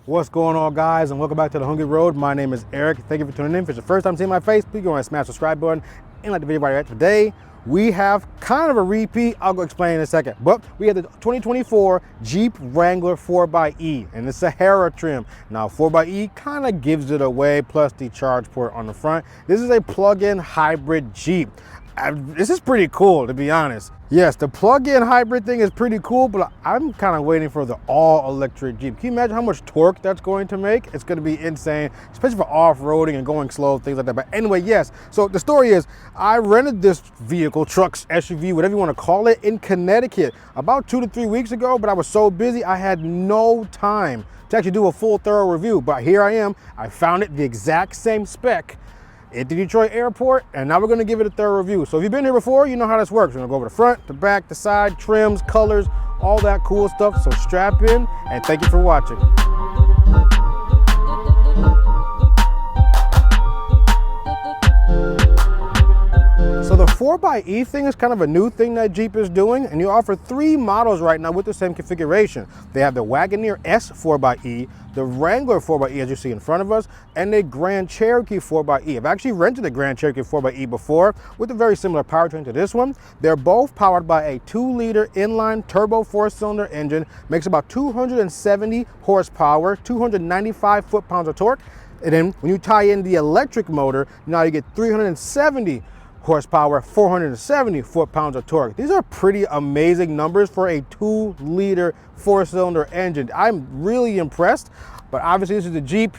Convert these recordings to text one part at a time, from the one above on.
What's going on, guys, and welcome back to The Hungry Road. My name is Eric. Thank you for tuning in. If it's your first time seeing my face, please go and smash the subscribe button and like the video right today. We have kind of a repeat. I'll go explain in a second. But we have the 2024 Jeep Wrangler 4xe in the Sahara trim. Now, 4xe kind of gives it away, plus the charge port on the front. This is a plug-in hybrid Jeep. This is pretty cool, to be honest. Yes, the plug-in hybrid thing is pretty cool, but I'm kind of waiting for the all-electric Jeep. Can you imagine how much torque that's going to make? It's going to be insane, especially for off-roading and going slow, things like that. But anyway, yes, so the story is I rented this vehicle, trucks, SUV, whatever you want to call it, in Connecticut about 2 to 3 weeks ago, but I was so busy I had no time to actually do a full thorough review. But here I am. I found it the exact same spec at the Detroit airport, and now we're going to give it a thorough review. So if you've been here before, you know how this works. We're going to go over the front, the back, the side, trims, colors, all that cool stuff. So strap in, and thank you for watching. So the 4xe thing is kind of a new thing that Jeep is doing, and you offer 3 models right now with the same configuration. They have the Wagoneer S 4xe, the Wrangler 4xe as you see in front of us, and the Grand Cherokee 4xe. I've actually rented the Grand Cherokee 4xe before with a very similar powertrain to this one. They're both powered by a 2-liter inline turbo 4-cylinder engine, makes about 270 horsepower, 295 foot-pounds of torque. And then when you tie in the electric motor, now you get 370 horsepower, 470 foot-pounds of torque. These are pretty amazing numbers for a 2-liter 4-cylinder engine. I'm really impressed, but obviously this is a Jeep.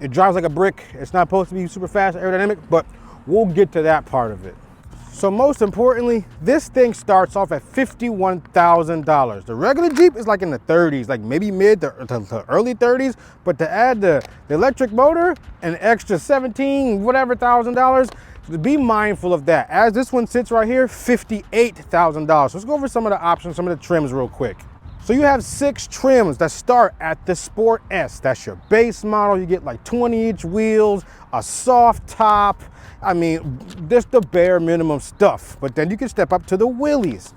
It drives like a brick. It's not supposed to be super fast, aerodynamic, but we'll get to that part of it. So most importantly, this thing starts off at $51,000. The regular Jeep is like in the 30s, like maybe mid to early 30s, but to add the electric motor, an extra $17,000, so be mindful of that. As this one sits right here, $58,000. So let's go over some of the options, some of the trims real quick. So you have 6 trims that start at the Sport S. That's your base model. You get like 20-inch wheels, a soft top. I mean, just the bare minimum stuff. But then you can step up to the Willys.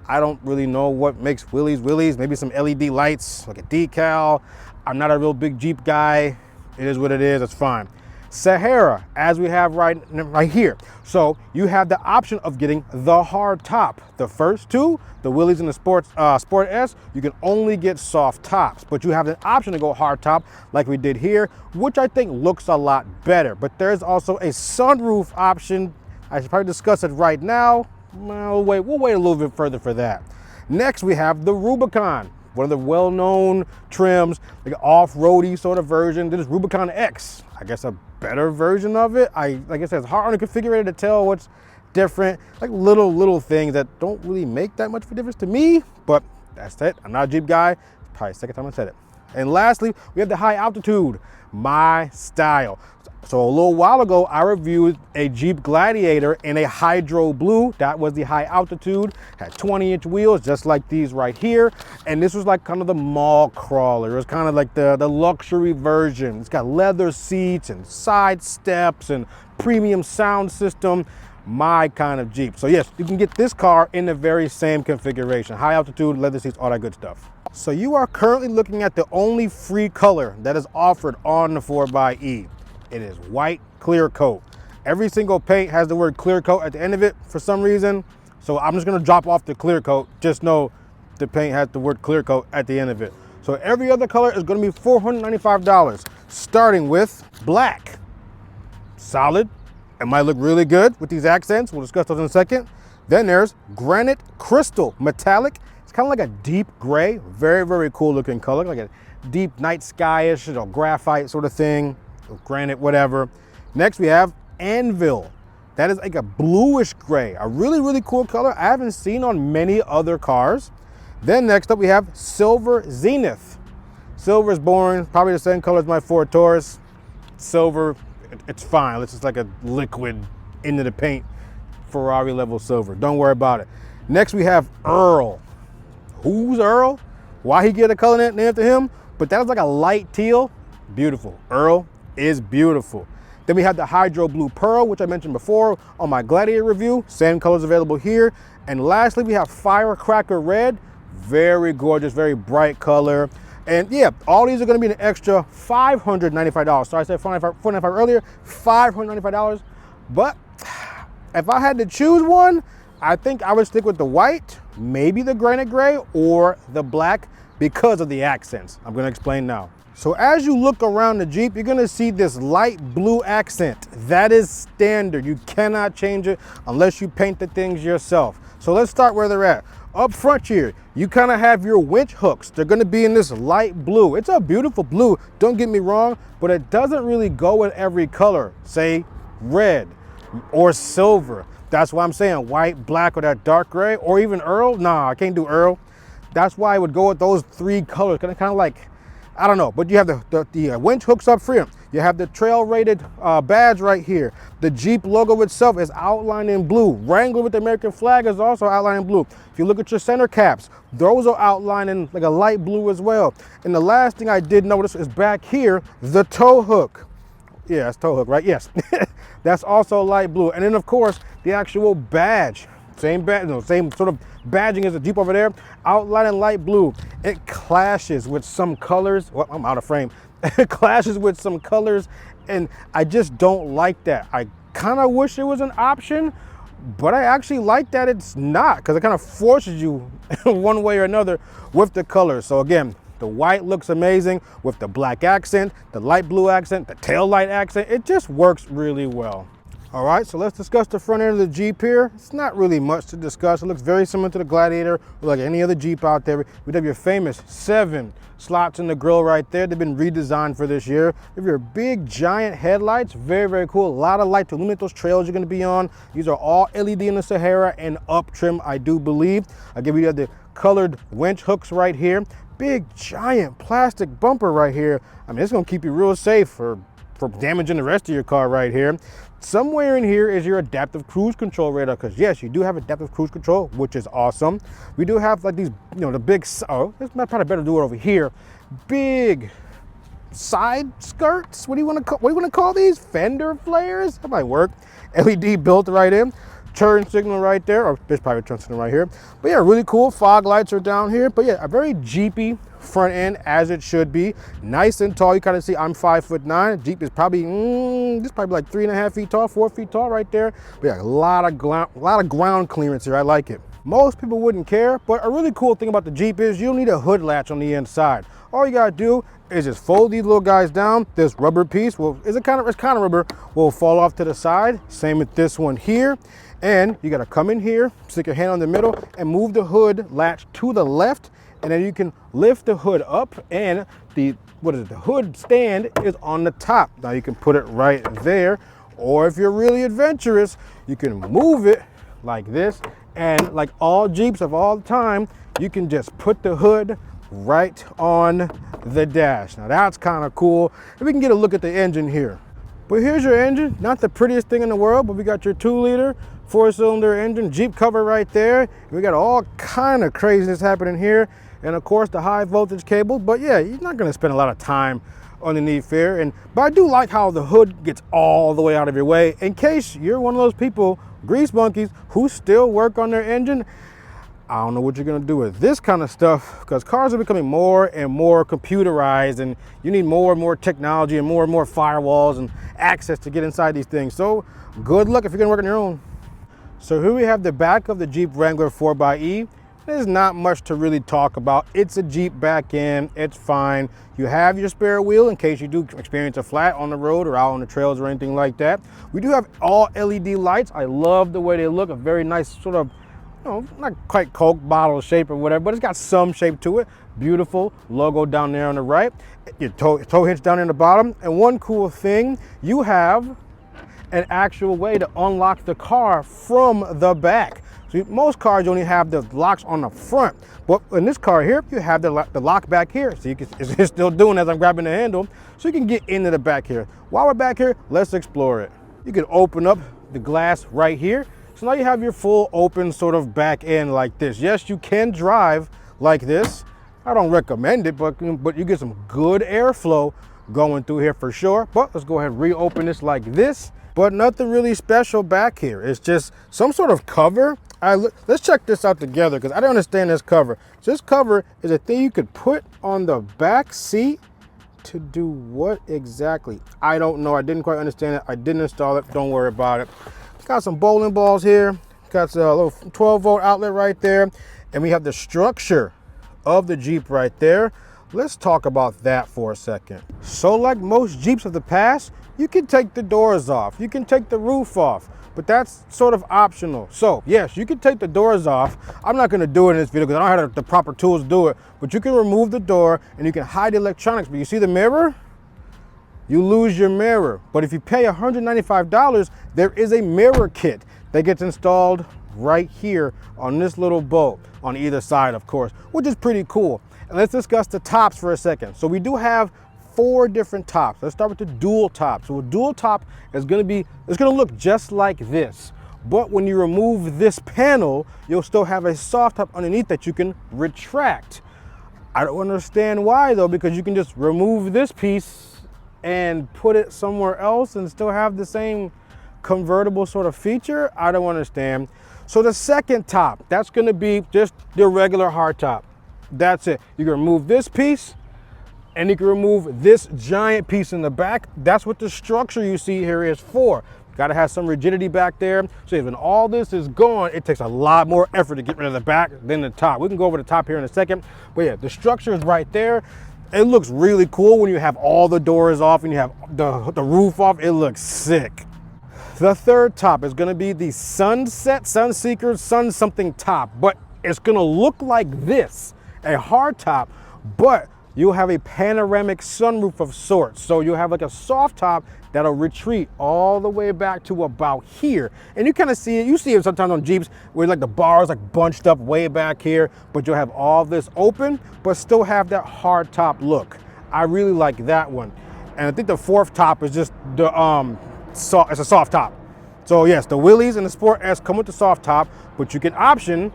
I don't really know what makes Willys. Maybe some LED lights, like a decal. I'm not a real big Jeep guy. It is what it is, it's fine. Sahara, as we have right here. So you have the option of getting the hard top. The first 2, the Willys and the Sport S, you can only get soft tops, but you have an option to go hard top like we did here, which I think looks a lot better. But there's also a sunroof option. I should probably discuss it right now. We'll wait a little bit further for that. Next, we have the Rubicon, one of the well-known trims, like an off-roady sort of version. This is Rubicon X, I guess a better version of it. Like I said, it's hard on the configurator to tell what's different, like little things that don't really make that much of a difference to me, but that's it. I'm not a Jeep guy. Probably the second time I said it. And lastly, we have the high altitude, my style. So a little while ago, I reviewed a Jeep Gladiator in a hydro blue. That was the high altitude, had 20-inch wheels, just like these right here. And this was like kind of the mall crawler. It was kind of like the luxury version. It's got leather seats and side steps and premium sound system. My kind of Jeep. So yes, you can get this car in the very same configuration. High altitude, leather seats, all that good stuff. So you are currently looking at the only free color that is offered on the 4xe. It is white clear coat. Every single paint has the word clear coat at the end of it for some reason. So I'm just gonna drop off the clear coat. Just know the paint has the word clear coat at the end of it. So every other color is gonna be $495, starting with black. Solid. It might look really good with these accents. We'll discuss those in a second. Then there's granite crystal metallic. It's kind of like a deep gray, very, very cool looking color, like a deep night skyish, graphite sort of thing. Granite, whatever. Next we have anvil. That is like a bluish gray, a really, really cool color I haven't seen on many other cars. Then next up we have silver zenith. Silver is boring, probably the same color as my Ford Taurus. Silver, it's fine. It's just like a liquid into the paint, Ferrari level silver. Don't worry about it. Next we have Earl. Who's Earl? Why he get a color named after him? But that is like a light teal. Beautiful. Earl is beautiful. Then we have the Hydro Blue Pearl, which I mentioned before on my Gladiator review. Same colors available here. And lastly, we have Firecracker Red. Very gorgeous, very bright color. And yeah, all these are gonna be an extra $595. So I said $495 earlier, $595. But if I had to choose one, I think I would stick with the white, maybe the granite gray, or the black because of the accents. I'm gonna explain now. So as you look around the Jeep, you're gonna see this light blue accent. That is standard. You cannot change it unless you paint the things yourself. So let's start where they're at. Up front here, you kind of have your winch hooks. They're gonna be in this light blue. It's a beautiful blue, don't get me wrong, but it doesn't really go with every color. Say red or silver. That's why I'm saying white, black, or that dark gray, or even Earl. Nah, I can't do Earl. That's why I would go with those three colors, kind of like, I don't know, but you have the winch hooks up front. You have the trail rated badge right here. The Jeep logo itself is outlined in blue. Wrangler with the American flag is also outlined in blue. If you look at your center caps, those are outlined in like a light blue as well. And the last thing I did notice is back here, the tow hook. Yeah, that's tow hook, right? Yes. That's also light blue. And then of course, the actual badge. Same badge, same sort of badging as the Jeep over there, outlined in light blue. It clashes with some colors. Well, I'm out of frame. It clashes with some colors, and I just don't like that. I kind of wish it was an option, but I actually like that it's not, because it kind of forces you one way or another with the colors. So again, the white looks amazing with the black accent, the light blue accent, the tail light accent. It just works really well. All right, so let's discuss the front end of the Jeep here. It's not really much to discuss. It looks very similar to the Gladiator or like any other Jeep out there. We have your famous 7 slots in the grille right there. They've been redesigned for this year. You have your big giant headlights, very, very cool. A lot of light to illuminate those trails you're gonna be on. These are all LED in the Sahara and up trim, I do believe. I'll give you the colored winch hooks right here. Big giant plastic bumper right here. I mean, it's gonna keep you real safe for damaging the rest of your car right here. Somewhere in here is your adaptive cruise control radar, because yes, you do have adaptive cruise control, which is awesome. We do have like these, the big, it's probably better to do it over here. Big side skirts. What do you want to call these? Fender flares? That might work. LED built right in. Turn signal right there, or there's probably a turn signal right here. But yeah, really cool. Fog lights are down here. But yeah, a very Jeepy front end, as it should be. Nice and tall. You kind of see I'm 5'9". Jeep is probably this is probably like 3.5 feet tall, 4 feet tall right there. But yeah, a lot of ground clearance here. I like it. Most people wouldn't care, but a really cool thing about the Jeep is you don't need a hood latch on the inside. All you gotta do is just fold these little guys down. This rubber piece it's kind of rubber, will fall off to the side. Same with this one here. And you gotta come in here, stick your hand on the middle, and move the hood latch to the left, and then you can lift the hood up, and the hood stand is on the top. Now you can put it right there, or if you're really adventurous, you can move it like this, and like all Jeeps of all time, you can just put the hood right on the dash. Now that's kind of cool. And we can get a look at the engine here. But here's your engine, not the prettiest thing in the world, but we got your 2-liter, 4-cylinder engine, Jeep cover right there. We got all kind of craziness happening here. And of course the high voltage cable, but yeah, you're not gonna spend a lot of time underneath here. But I do like how the hood gets all the way out of your way in case you're one of those people, grease monkeys, who still work on their engine. I don't know what you're gonna do with this kind of stuff, because cars are becoming more and more computerized, and you need more and more technology and more firewalls and access to get inside these things. So good luck if you're gonna work on your own. So here we have the back of the Jeep Wrangler 4xe. There's not much to really talk about. It's a Jeep back end, it's fine. You have your spare wheel in case you do experience a flat on the road or out on the trails or anything like that. We do have all LED lights. I love the way they look, a very nice sort of, not quite Coke bottle shape or whatever, but it's got some shape to it. Beautiful logo down there on the right. Your tow hitch down in the bottom. And one cool thing, you have an actual way to unlock the car from the back. So most cars only have the locks on the front, but in this car here, you have the lock back here. So it's still doing as I'm grabbing the handle, so you can get into the back here. While we're back here, let's explore it. You can open up the glass right here. So now you have your full open sort of back end like this. Yes, you can drive like this. I don't recommend it, but you get some good airflow going through here for sure. But let's go ahead and reopen this like this. But nothing really special back here. It's just some sort of cover. All right, let's check this out together because I don't understand this cover. So this cover is a thing you could put on the back seat to do what exactly? I don't know. I didn't quite understand it. I didn't install it. Don't worry about it. Got some bowling balls here. Got a little 12-volt outlet right there. And we have the structure of the Jeep right there. Let's talk about that for a second. So like most Jeeps of the past, you can take the doors off. You can take the roof off. But that's sort of optional. So yes, you can take the doors off. I'm not gonna do it in this video because I don't have the proper tools to do it, but you can remove the door and you can hide the electronics. But you see the mirror? You lose your mirror. But if you pay $195, there is a mirror kit that gets installed right here on this little bolt on either side, of course, which is pretty cool. And let's discuss the tops for a second. So we do have 4 different tops. Let's start with the dual top. So a dual top is it's gonna look just like this. But when you remove this panel, you'll still have a soft top underneath that you can retract. I don't understand why though, because you can just remove this piece and put it somewhere else and still have the same convertible sort of feature. I don't understand. So the second top, that's gonna be just the regular hard top. That's it. You can remove this piece and you can remove this giant piece in the back. That's what the structure you see here is for. Got to have some rigidity back there. So when all this is gone, it takes a lot more effort to get rid of the back than the top. We can go over the top here in a second. But yeah, the structure is right there. It looks really cool when you have all the doors off and you have the roof off. It looks sick. The third top is going to be the Sunset, Sunseeker, Sun something top. But it's going to look like this, a hard top, but you'll have a panoramic sunroof of sorts. So you'll have like a soft top that'll retreat all the way back to about here. And you kind of see it, you see it sometimes on Jeeps where like the bars like bunched up way back here, but you'll have all this open, but still have that hard top look. I really like that one. And I think the fourth top is just the, it's a soft top. So yes, the Willys and the Sport S come with the soft top, but you can option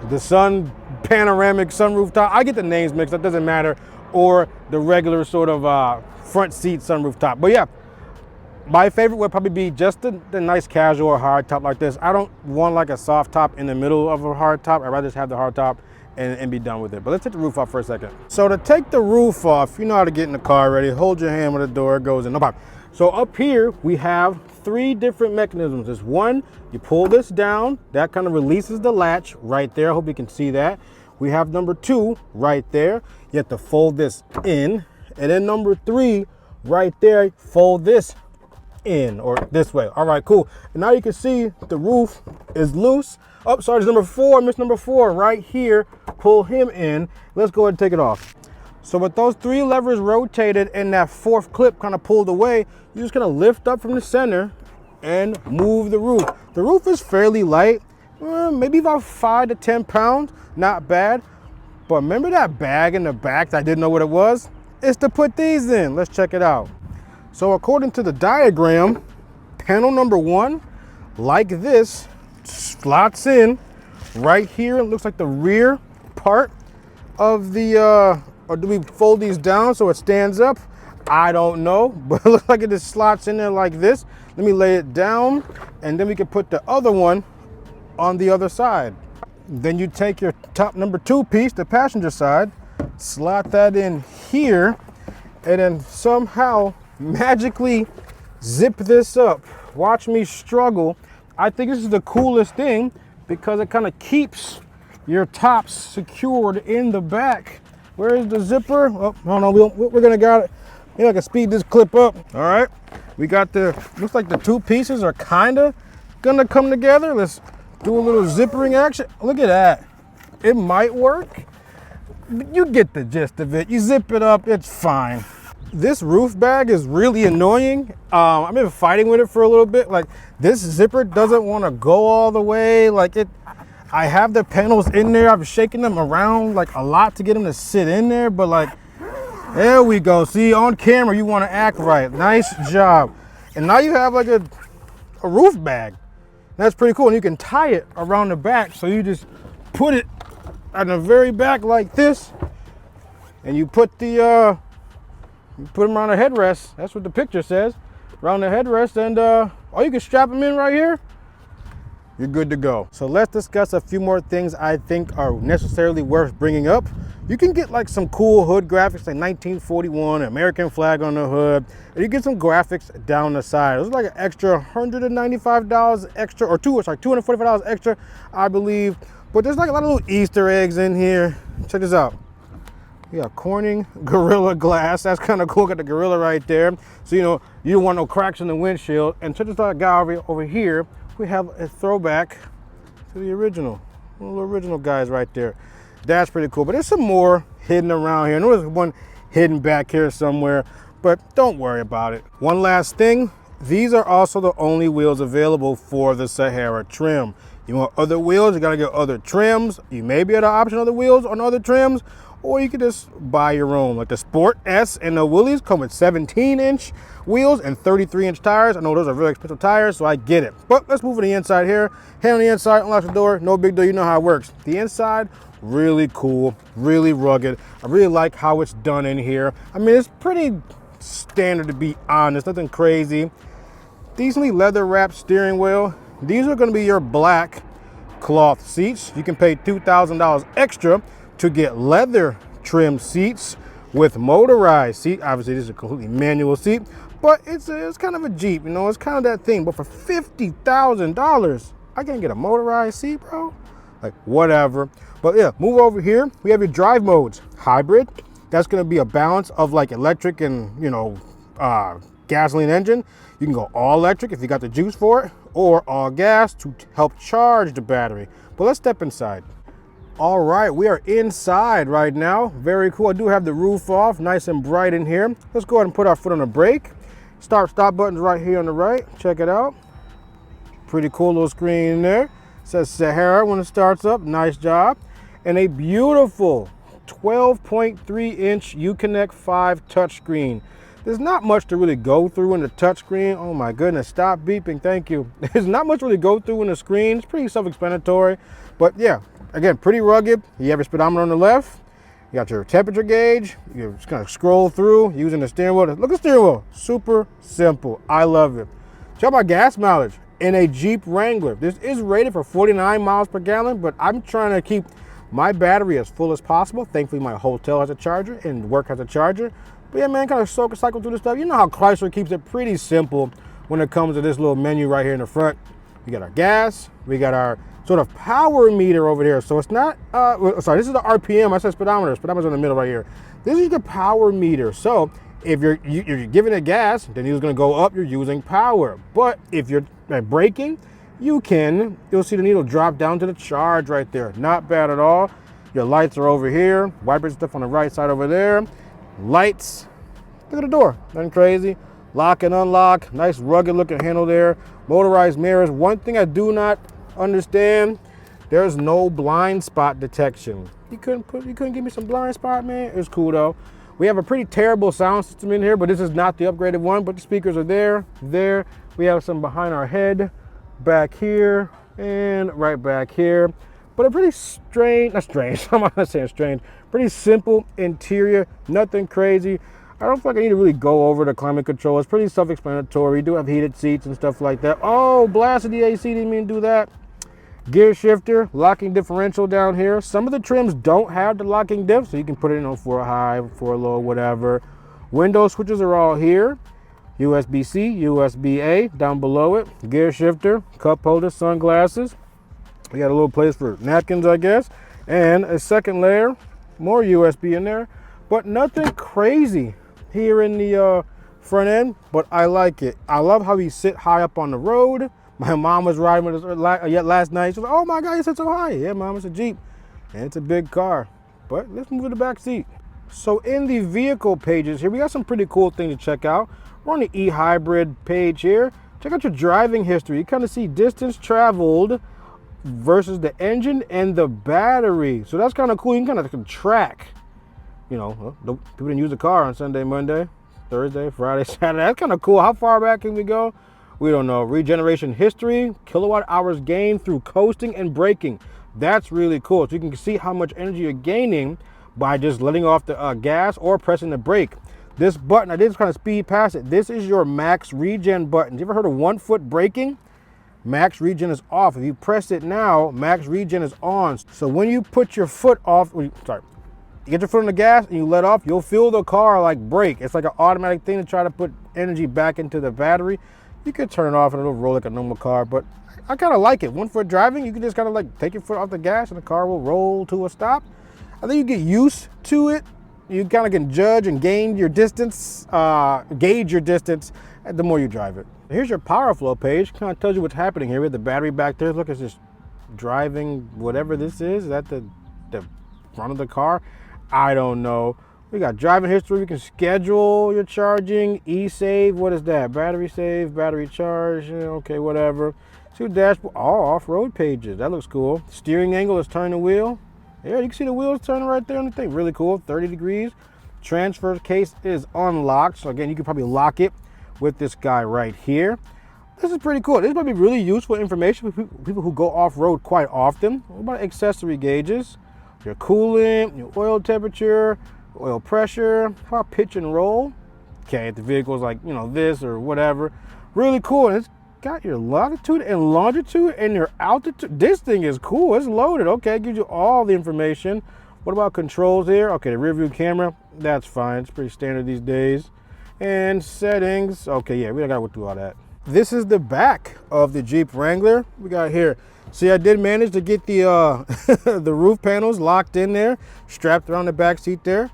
the Sun panoramic sunroof top. I get the names mixed, that doesn't matter, or the regular sort of front seat sunroof top. But yeah, my favorite would probably be just the nice casual hard top like this. I don't want like a soft top in the middle of a hard top. I'd rather just have the hard top and be done with it. But let's take the roof off for a second. So to take the roof off, you know how to get in the car already. Hold your hand when the door goes in, no problem. So up here, we have 3 different mechanisms. There's one, you pull this down, that kind of releases the latch right there. I hope you can see that. We have number 2 right there. You have to fold this in. And then number 3 right there, fold this in or this way. All right, cool. And now you can see the roof is loose. Oh, sorry, there's number 4, miss number 4 right here. Pull him in. Let's go ahead and take it off. So with those 3 levers rotated and that 4th clip kind of pulled away, you're just gonna lift up from the center and move the roof. The roof is fairly light, maybe about 5 to 10 pounds, not bad. But remember that bag in the back that I didn't know what it was? It's to put these in. Let's check it out. So according to the diagram, panel number 1, like this, slots in right here. It looks like the rear part of the, or do we fold these down so it stands up? I don't know, but it looks like it just slots in there like this. Let me lay it down and then we can put the other one on the other side. Then you take your top number 2 piece, the passenger side, slot that in here, and then somehow magically zip this up. Watch me struggle. I think this is the coolest thing because it kind of keeps your tops secured in the back. Where is the zipper? Oh, no, we're gonna got it. Maybe I can speed this clip up. All right, we got looks like the 2 pieces are kinda gonna come together. Let's do a little zippering action. Look at that. It might work. You get the gist of it. You zip it up, it's fine. This roof bag is really annoying. I've been fighting with it for a little bit. Like this zipper doesn't want to go all the way. I have the panels in there. I've shaken them around like a lot to get them to sit in there, but like, there we go. See, on camera, you want to act right. Nice job. And now you have like a roof bag. That's pretty cool. And you can tie it around the back. So you just put it at the very back like this, and you put them around the headrest. That's what the picture says. Around the headrest, and or you can strap them in right here. you're good to go. So let's discuss a few more things I think are necessarily worth bringing up. You can get like some cool hood graphics, like 1941, American flag on the hood, and you get some graphics down the side. It was like an extra $195 extra, or $245 extra, I believe. But there's like a lot of little Easter eggs in here. Check this out. We got Corning Gorilla Glass. That's kind of cool. Got the Gorilla right there. So, you know, you don't want no cracks in the windshield. And check this out, guy over here. We have a throwback to the original. Little original guys right there. That's pretty cool. But there's some more hidden around here. I know there's one hidden back here somewhere, but don't worry about it. One last thing. These are also the only wheels available for the Sahara trim. You want other wheels, you gotta get other trims. You may be able to option other wheels on other trims, or you could just buy your own. Like the Sport S and the Willys come with 17-inch wheels and 33-inch tires. I know those are really expensive tires, so I get it. But let's move to the inside here. Hand on the inside, unlock the door, no big deal, you know how it works. The inside, really cool, really rugged. I really like how it's done in here. I mean, it's pretty standard to be honest, nothing crazy. Decently leather wrapped steering wheel. These are gonna be your black cloth seats. You can pay $2,000 extra to get leather trim seats with motorized seat. Obviously this is a completely manual seat, but it's kind of a Jeep, you know, it's kind of that thing. But for $50,000, I can't get a motorized seat, bro. Like, whatever. But yeah, move over here. We have your drive modes. Hybrid, that's gonna be a balance of like electric and, you know, gasoline engine. You can go all electric if you got the juice for it, or all gas to help charge the battery. But let's step inside. All right, we are inside right now. Very cool. I do have the roof off, nice and bright in here. Let's go ahead and put our foot on the brake. Start, stop buttons right here on the right. Check it out. Pretty cool little screen in there. It says Sahara when it starts up. Nice job. And a beautiful 12.3-inch Uconnect 5 touchscreen. There's not much to really go through in the touchscreen. Oh my goodness, stop beeping, thank you. There's not much to really go through in the screen. It's pretty self-explanatory. But yeah, again, pretty rugged. You have your speedometer on the left. You got your temperature gauge. You just kind of scroll through using the steering wheel. Look at the steering wheel. Super simple. I love it. Check out my gas mileage in a Jeep Wrangler. This is rated for 49 miles per gallon, but I'm trying to keep my battery as full as possible. Thankfully, my hotel has a charger and work has a charger. But yeah, man, kind of cycle through this stuff. You know how Chrysler keeps it pretty simple when it comes to this little menu right here in the front. We got our gas. We got our sort of power meter over here. So it's not, sorry, this is the RPM. I said speedometer. Speedometer's in the middle right here. This is the power meter. So if you're giving it gas, then it's going to go up. You're using power. But if you're braking, you'll see the needle drop down to the charge right there. Not bad at all. Your lights are over here. Wipers stuff on the right side over there. Lights. Look at the door. Nothing crazy. Lock and unlock. Nice rugged looking handle there. Motorized mirrors. One thing I do not understand, there's no blind spot detection. You couldn't give me some blind spot, man. It's cool though. We have a pretty terrible sound system in here, but this is not the upgraded one, but the speakers are there. We have some behind our head, back here, and right back here. But a pretty strange, not strange, I'm not saying strange, pretty simple interior, nothing crazy. I don't feel like I need to really go over the climate control. It's pretty self-explanatory. We do have heated seats and stuff like that. Oh, blasted the AC, didn't mean to do that. Gear shifter, locking differential down here. Some of the trims don't have the locking diff, so you can put it in for a high, for a low, whatever. Window switches are all here. USB-C, USB-A down below it. Gear shifter, cup holder, sunglasses. We got a little place for napkins, I guess. And a second layer, more USB in there. But nothing crazy here in the front end, but I like it. I love how he sit high up on the road. My mom was riding with us last night. She was like, oh my God, you sit so high. Yeah, Mom, it's a Jeep. And it's a big car. But let's move to the back seat. So in the vehicle pages here, we got some pretty cool things to check out. We're on the e-hybrid page here. Check out your driving history. You kind of see distance traveled versus the engine and the battery. So that's kind of cool. You can kind of track, you know, people didn't use the car on Sunday, Monday, Thursday, Friday, Saturday. That's kind of cool. How far back can we go? We don't know. Regeneration history, kilowatt hours gained through coasting and braking. That's really cool. So you can see how much energy you're gaining by just letting off the gas or pressing the brake. This button, I did kind of speed past it. This is your max regen button. You ever heard of 1 foot braking? max regen is off. If you press it now, max regen is on. So when you put your foot off, you get your foot on the gas and you let off, you'll feel the car like brake. It's like an automatic thing to try to put energy back into the battery. You could turn it off and it'll roll like a normal car, but I kind of like it. One foot driving, you can just kind of like take your foot off the gas and the car will roll to a stop. I think you get used to it. You kind of can judge and gauge your distance the more you drive it. Here's your power flow page. Kind of tells you what's happening here. We have the battery back there. Look, it's just driving whatever this is. Is that the front of the car? I don't know. We got driving history. We can schedule your charging. E-save, what is that? Battery save, battery charge, okay, whatever. See dashboard, all off-road pages. That looks cool. Steering angle is turn the wheel. Yeah, you can see the wheels turning right there on the thing. Really cool, 30 degrees. Transfer case is unlocked. So again, you can probably lock it with this guy right here. This is pretty cool. This might be really useful information for people who go off-road quite often. What about accessory gauges? Your coolant, your oil temperature, oil pressure, how about pitch and roll? Okay, if the vehicle's like, this or whatever. Really cool. And it's got your latitude and longitude and your altitude. This thing is cool. It's loaded. Okay, it gives you all the information. What about controls here? Okay, the rear view camera, that's fine. It's pretty standard these days. And settings. Okay, yeah, we don't gotta go through all that. This is the back of the Jeep Wrangler. We got here. See, I did manage to get the the roof panels locked in there, strapped around the back seat there.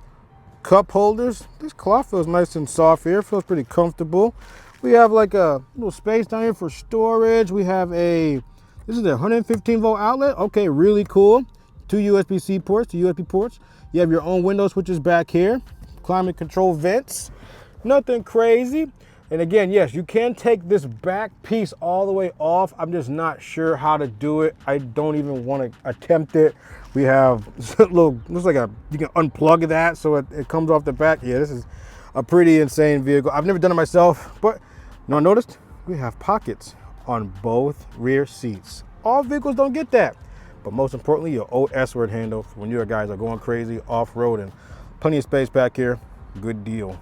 Cup holders. This cloth feels nice and soft here. Feels pretty comfortable. We have like a little space down here for storage. We have this is the 115 volt outlet. Okay, really cool. 2 USB-C ports, 2 USB ports. You have your own window switches back here. Climate control vents. Nothing crazy. And again, yes, you can take this back piece all the way off. I'm just not sure how to do it. I don't even want to attempt it. We have a little, looks like you can unplug that so it comes off the back. Yeah, this is a pretty insane vehicle. I've never done it myself, but I noticed we have pockets on both rear seats. All vehicles don't get that. But most importantly, your old S-word handle for when you guys are going crazy off-roading. Plenty of space back here. Good deal.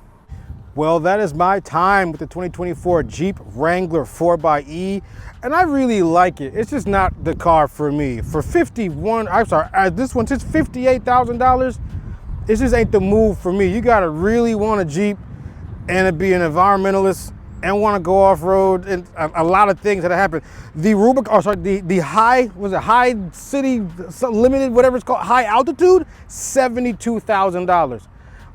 Well, that is my time with the 2024 Jeep Wrangler 4xe, and I really like it. It's just not the car for me. For this one, just $58,000, it just ain't the move for me. You gotta really want a Jeep and be an environmentalist and want to go off-road, and a lot of things that happen. The high city limited, whatever it's called, high altitude, $72,000.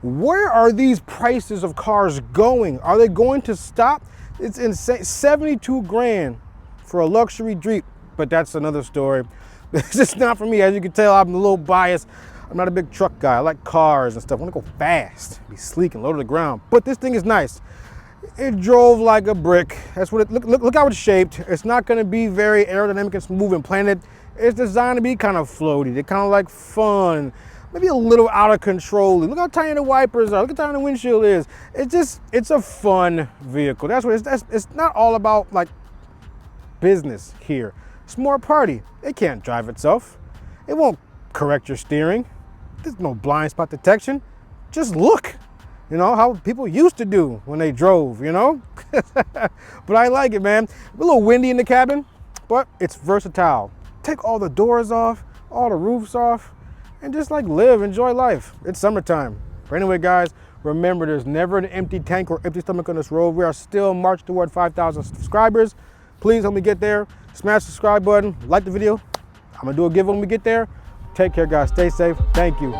Where are these prices of cars going? Are they going to stop? It's insane. 72 grand for a luxury Jeep, but that's another story. It's just not for me. As you can tell, I'm a little biased. I'm not a big truck guy. I like cars and stuff. I want to go fast, be sleek and low to the ground. But this thing is nice. It drove like a brick. That's what look how it's shaped. It's not going to be very aerodynamic and smooth and planted. It's designed to be kind of floaty. They're kind of like fun. Maybe a little out of control. Look how tiny the wipers are. Look how tiny the windshield is. It's a fun vehicle. That's what it's not all about like business here. It's more a party. It can't drive itself. It won't correct your steering. There's no blind spot detection. Just look. How people used to do when they drove, But I like it, man. A little windy in the cabin, but it's versatile. Take all the doors off, all the roofs off, and just like live, enjoy life. It's summertime. But anyway, guys, remember there's never an empty tank or empty stomach on this road. We are still marching toward 5,000 subscribers. Please help me get there. Smash the subscribe button, like the video. I'm gonna do a giveaway when we get there. Take care, guys. Stay safe. Thank you.